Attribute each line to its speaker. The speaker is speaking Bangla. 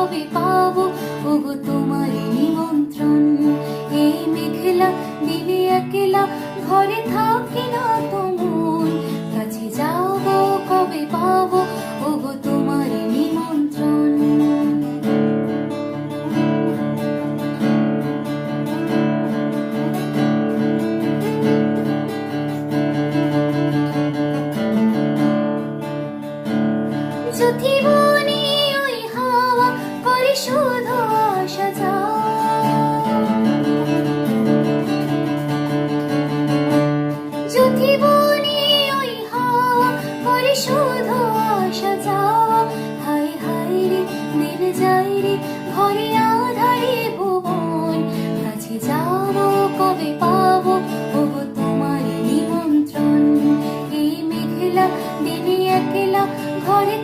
Speaker 1: কবে পাবো ওগো তোমার নিমন্ত্রণ। এই মেঘলা দিনে একলা ঘরে থাকি না তো মন, কাছে যাবো কবে পাবো ওগো তোমার নিমন্ত্রণ। যদি বনি ওই হাওয়া করে শুধু আসা যাওয়া, যদি বনি ওই হাওয়া করে শুধু আসা যাওয়া, হায় হায় রে দিন যাই রে ঘরে আধারে ভুবন, কাছে যাবো কবে পাবো ওগো তোমার নিমন্ত্রণ। এই মেঘলা দিনে একলা ঘরে